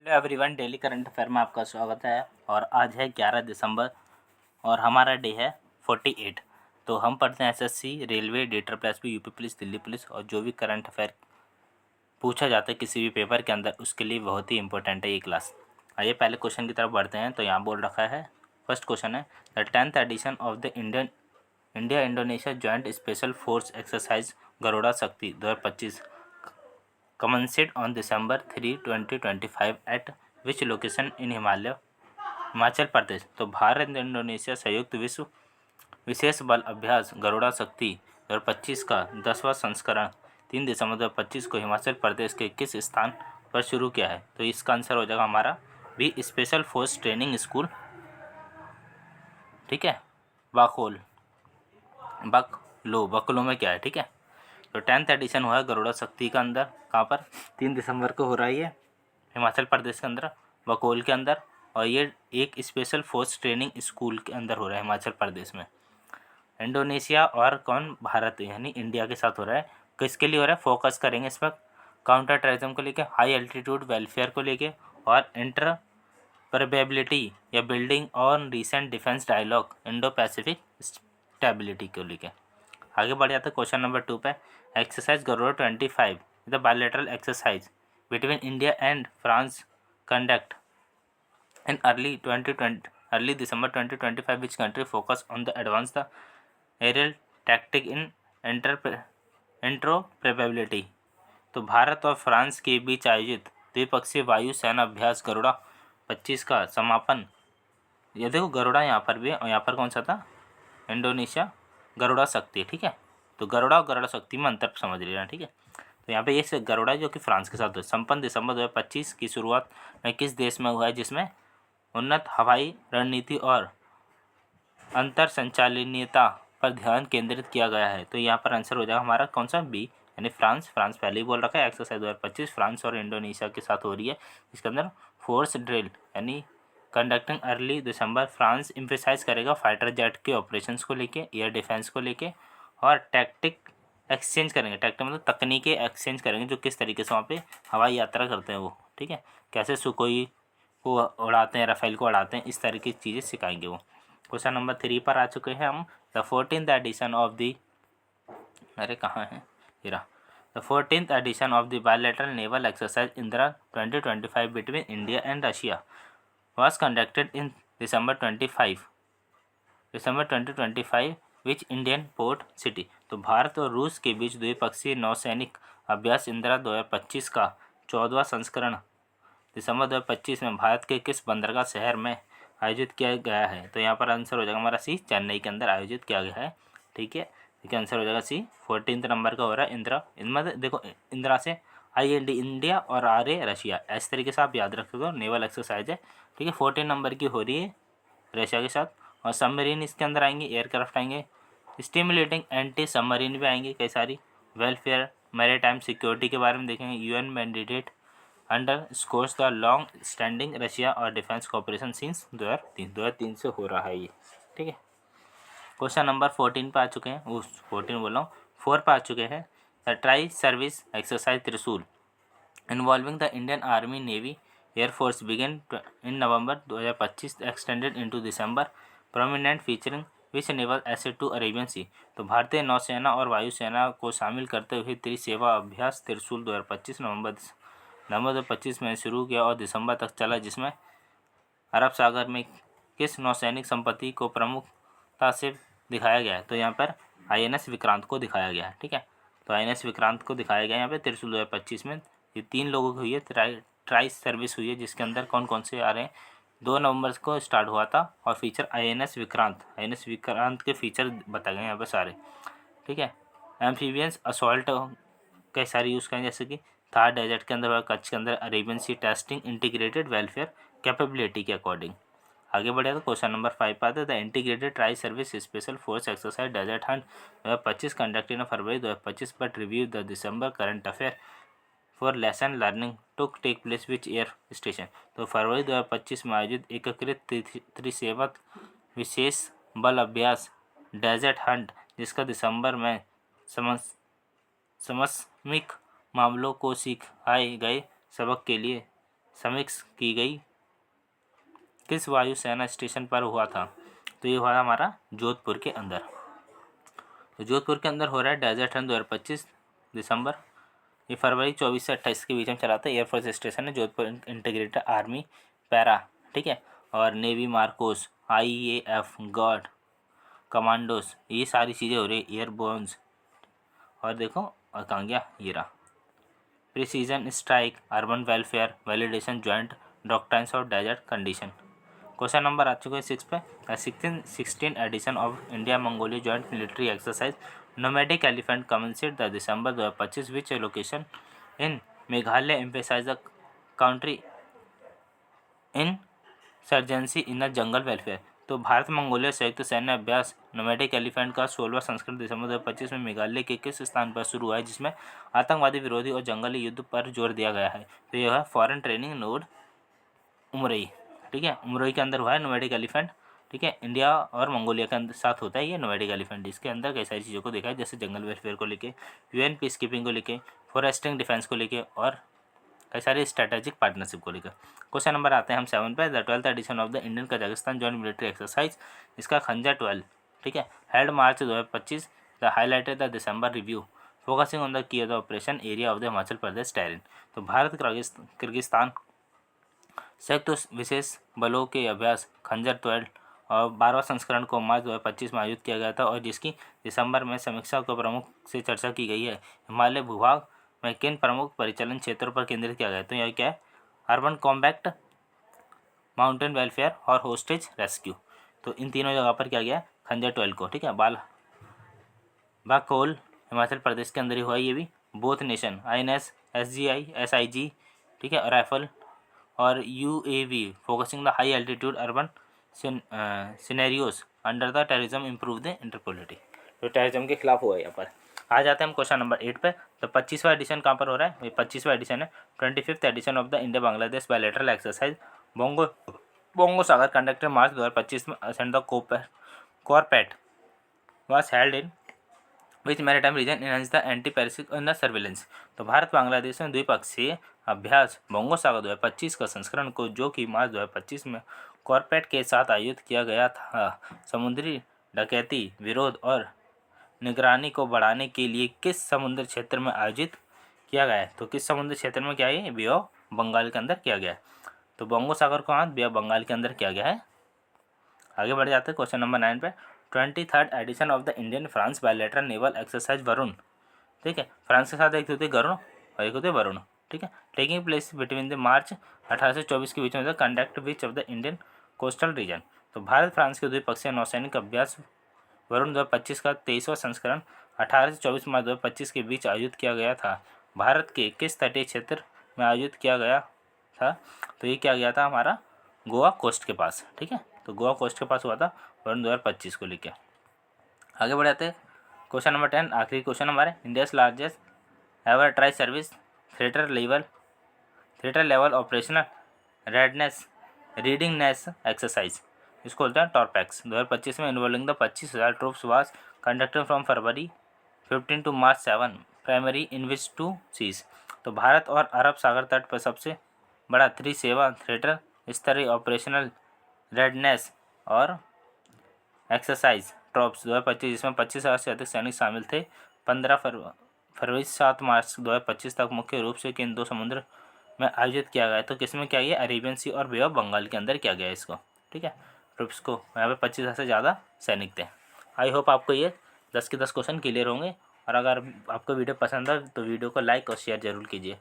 Hello everyone, daily current affair में आपका स्वागत है। और आज है 11 दिसंबर और हमारा डे है 48। तो हम पढ़ते हैं एसएससी, रेलवे, डेटा प्लस भी, यूपी पुलिस, दिल्ली पुलिस और जो भी करंट अफेयर पूछा जाता है किसी भी पेपर के अंदर, उसके लिए बहुत ही इंपॉर्टेंट है ये क्लास। आइए पहले क्वेश्चन की तरफ बढ़ते हैं। तो यहाँ बोल रखा है, फर्स्ट क्वेश्चन है the 10th edition of the India Indonesia joint special force exercise Garuda Shakti 2025 commenced on December 3, 2025 at which location in Himachal Pradesh. तो भारत इंडोनेशिया संयुक्त विश्व विशेष बल अभ्यास गरुड़ा शक्ति 2025 का 10वां संस्करण 3 दिसंबर 2025 को हिमाचल प्रदेश के किस स्थान पर शुरू किया है? तो इसका आंसर हो जाएगा हमारा B, special force training school, ठीक है, बाकोल बकलो में क्या है, ठीक है। तो 10th एडिशन हुआ है गरुड़ा शक्ति का अंदर, कहाँ पर? 3 दिसंबर को हो रहा है ये हिमाचल प्रदेश के अंदर, बकोल के अंदर। और ये एक स्पेशल फोर्स ट्रेनिंग स्कूल के अंदर हो रहा है हिमाचल प्रदेश में। इंडोनेशिया और कौन? भारत यानी इंडिया के साथ हो रहा है। किसके लिए हो रहा है? फोकस करेंगे इस पर काउंटर टेररिज्म को लेके, हाई एल्टीट्यूड वेलफेयर को लेके और इंटरपरेबिलिटी या building on recent defence dialogue Indo Pacific stability को लेके। आगे बढ़ जाता है क्वेश्चन नंबर 2 पे। Exercise Garuda 25 the bilateral exercise between India and France conduct in early December 2025 which country focus on the advance the aerial tactic in interoperability. तो भारत और France के बीच आयोजित द्विपक्षीय वायु सेना अभ्यास गरुड़ा 25 का समापन, ये देखो गरुड़ा यहाँ पर भी है और यहाँ पर कौन सा था? इंडोनेशिया गरुड़ा शक्ति, ठीक है। तो गरुड़ा और गरुड़ा शक्ति में अंतर समझ लेना, ठीक है। तो यहाँ पे ये गरुड़ा जो कि फ्रांस के साथ हुआ, संपन्न दिसंबर 2025 की शुरुआत में किस देश में हुआ है, जिसमें उन्नत हवाई रणनीति और अंतर संचालनीयता पर ध्यान केंद्रित किया गया है? तो यहाँ पर आंसर हो जाएगा हमारा कौन सा? बी यानी फ्रांस। फ्रांस पहले ही बोल रखा है। एक्सरसाइज 2025 फ्रांस और इंडोनेशिया के साथ हो रही है। इसके अंदर फोर्स ड्रिल यानी conducting early December. France emphasize करेगा फाइटर जेट के ऑपरेशंस को लेके, एयर डिफेंस को लेके, और टैक्टिक एक्सचेंज करेंगे। टैक्टिक मतलब तकनीकी एक्सचेंज करेंगे, जो किस तरीके से वहाँ पे हवाई यात्रा करते हैं वो, ठीक है, कैसे सुकोई को उड़ाते हैं, राफेल को उड़ाते हैं, इस तरह की चीज़ें सिखाएंगे वो। क्वेश्चन नंबर 3 पर आ चुके हैं हम। The 14th edition of the, अरे कहाँ है हीरा, the 14th edition of the bilateral naval exercise Indra 2025 between India and Russia was conducted in December 2025 which Indian port city. तो भारत और रूस के बीच द्विपक्षीय नौसैनिक अभ्यास इंदिरा 2025 का 14वां संस्करण दिसंबर 2025 में भारत के किस बंदरगाह शहर में आयोजित किया गया है? तो यहाँ पर आंसर हो जाएगा हमारा सी, चेन्नई के अंदर आयोजित किया गया है, ठीक है। ठीक है, आंसर हो जाएगा सी। 14th नंबर का हो रहा है इंदिरा। इनमें देखो इंदिरा से IND इंडिया और RA रशिया, इस तरीके से आप याद रख सकते हो, नेवल एक्सरसाइज है, ठीक है। 14 नंबर की हो रही है रशिया के साथ। और सबमरीन इसके अंदर आएंगे, एयरक्राफ्ट आएंगे, स्टिमुलेटिंग एंटी सबमरीन भी आएंगे कई सारी, वेलफेयर मैरीटाइम सिक्योरिटी के बारे में देखेंगे, UN mandated under scores the long standing Russia और डिफेंस कॉपरेशन सिंस 2003 से हो रहा है ये, ठीक है। क्वेश्चन नंबर 14 पे आ चुके हैं, उस 14 बोल रहा हूँ, 4 पे आ चुके हैं। The tri service exercise Trishul involving the Indian army navy air force begin in November 2025 extended into December prominent featuring which naval asset to Arabian sea. तो भारतीय नौसेना और वायुसेना को शामिल करते हुए त्रिसेवा अभ्यास त्रिशूल 2025 नवंबर 2025 में शुरू किया और दिसंबर तक चला, जिसमें अरब सागर में किस नौसैनिक संपत्ति को प्रमुखता से दिखाया गया है? तो यहाँ पर INS विक्रांत को दिखाया गया है, ठीक है। तो INS विक्रांत को दिखाया गया यहाँ पे त्रिशूल 2025 में। ये 3 लोगों की हुई है, ट्राई सर्विस हुई है, जिसके अंदर कौन कौन से आ रहे हैं? 2 नवंबर को स्टार्ट हुआ था और फीचर INS विक्रांत के फीचर बताए गए यहाँ पर सारे, ठीक है। एम्फीबियंस असॉल्ट कई सारे यूज़ करें, जैसे कि थार डेजर्ट के अंदर और कच्छ के अंदर, Arabian sea testing integrated welfare capability के अकॉर्डिंग। आगे बढ़े तो क्वेश्चन नंबर 5 पर आते हैं। The integrated tri service special force exercise desert hunt 2025 conducted in February 2025 but review the December current affair for lesson learning took take place which air station. तो फरवरी 2025 में आयोजित एकीकृत त्रिसेवक विशेष बल अभ्यास डेजर्ट हंट, जिसका दिसंबर में समसामयिक मामलों को सिखाए गए सबक के लिए समीक्षा की गई किस वायुसेना स्टेशन पर हुआ था? तो ये हुआ था हमारा जोधपुर के अंदर। तो जोधपुर के अंदर हो रहा है डेजर्ट रन 2025 दिसंबर। ये फरवरी 24 से 28 के बीच में चला था। एयरफोर्स स्टेशन है जोधपुर इंटीग्रेटेड आर्मी पैरा, ठीक है, और navy Marcos, IAF guard commandos, ये सारी चीज़ें हो रही है, एयरबोन्स। और देखो और कहाँ गया ये रहा, precision strike, urban warfare validation, joint doctrines और डेजर्ट कंडीशन। क्वेश्चन नंबर आ चुके हैं 6 पे। 16 edition of India Mongolia joint military exercise nomadic elephant commenced the December 2025 which location in Meghalaya emphasise the counter insurgency in the jungle warfare. तो Bharat Mongolia संयुक्त सैन्य अभ्यास nomadic elephant का 16वां संस्करण दिसंबर 2025 में मेघालय के किस स्थान पर शुरू हुआ है जिसमें आतंकवादी विरोधी और जंगली युद्ध पर जोर दिया गया है? तो यह है फॉरेन ट्रेनिंग नोड उमरई, ठीक है, उमरई के अंदर हुआ है नोमैडिक एलिफेंट, ठीक है। इंडिया और मंगोलिया के अंदर साथ होता है ये नोमैडिक एलिफेंट। इसके अंदर कई सारी चीज़ों को देखा है, जैसे जंगल वेलफेयर को लेके, UN पीस कीपिंग को लेके, फॉरेस्टिंग डिफेंस को लेके और कई सारी स्ट्रेटेजिक पार्टनरशिप को लेकर। क्वेश्चन नंबर आते हैं हम 7 पे। The 12th edition of the Indian Kazakhstan joint military exercise, इसका खंजर 12, ठीक है, held March 2025, the highlighted the December review focusing on the key of the operation area of the Himachal Pradesh terrain. तो भारत किर्गिस्तान संयुक्त विशेष बलों के अभ्यास खंजर 12 और 12वां संस्करण को मार्च 2025 में आयोजित किया गया था और जिसकी दिसंबर में समीक्षा को प्रमुख से चर्चा की गई है। हिमालय भूभाग में किन प्रमुख परिचालन क्षेत्रों पर केंद्रित किया गया? तो यह क्या है, अर्बन कॉम्बैक्ट, माउंटेन वेलफेयर और होस्टेज रेस्क्यू। तो इन तीनों जगह पर क्या गया है, खंजर 12 को, ठीक है। बाकोल हिमाचल प्रदेश के अंदर ही हुआ ये भी। Both nation INS SGI SIG, ठीक है, राइफल और UAV focusing the high altitude urban scenarios under the terrorism improve the interoperability. तो टेररिज्म के खिलाफ हुआ है यहाँ पर। आ जाते हैं हम क्वेश्चन नंबर 8 पे। तो 25वां एडिशन कहाँ पर हो रहा है? ये 25वां एडिशन है 25th edition of the India Bangladesh bilateral exercise Bongo Sagar conducted March 2025 में ascend the carpet was held in which maritime region enhance the anti piracy in the surveillance. तो भारत बांग्लादेश में द्विपक्षीय अभ्यास बोंगो सागर 2025 का संस्करण को जो कि मार्च 2025 में कॉरपेट के साथ आयोजित किया गया था, समुद्री डकैती विरोध और निगरानी को बढ़ाने के लिए किस समुद्र क्षेत्र में आयोजित किया गया है? तो किस समुद्र क्षेत्र में क्या है, बे ऑफ बंगाल के अंदर किया गया है। तो बोंगो सागर को हाथ बे ऑफ बंगाल के अंदर किया गया है। आगे बढ़ जाते हैं क्वेश्चन नंबर 9 पे। 23rd edition of the Indian France bilateral naval exercise Varun, ठीक है, फ्रांस के साथ एक होते गरुण और एक होते वरुण, ठीक है, टेकिंग प्लेस बिटवीन द मार्च 18 से 24 के बीच में the conduct which of the Indian coastal region. तो भारत फ्रांस के द्विपक्षीय नौसैनिक अभ्यास वरुण 2025 का 23वां संस्करण 18 से 24 मार्च 2025 के बीच आयोजित किया गया था। भारत के किस तटीय क्षेत्र में आयोजित किया गया था? तो ये क्या गया था हमारा गोवा कोस्ट के पास, ठीक है। तो गोवा कोस्ट के पास हुआ था वरुण 2025 को लेकर। आगे बढ़ जाते हैं क्वेश्चन नंबर 10, आखिरी क्वेश्चन हमारे। India largest ever tri service theatre level operational readiness readiness exercise, इसको बोलते हैं टॉरपैक्स। 2025 में involving the 25,000 troops was conducted from February 15 to March 7 primary in which two seas. तो भारत और अरब सागर तट पर सबसे बड़ा त्रिसेवा थिएटर स्तरीय ऑपरेशनल रेडनेस और एक्सरसाइज ट्रॉप्स 2025 जिसमें 25,000 से अधिक सैनिक शामिल थे। 15 फरवरी 7 मार्च 2025 तक मुख्य रूप से किन दो समुद्र में आयोजित किया गया है? तो किसमें क्या ये अरेबियन सी और बे ऑफ बंगाल के अंदर किया गया है इसको, ठीक है। ट्रूप्स को यहाँ पे 25,000 से ज़्यादा सैनिक थे। आई होप आपको ये 10 के 10 क्वेश्चन क्लियर होंगे और अगर आपको वीडियो पसंद है तो वीडियो को लाइक और शेयर जरूर कीजिए।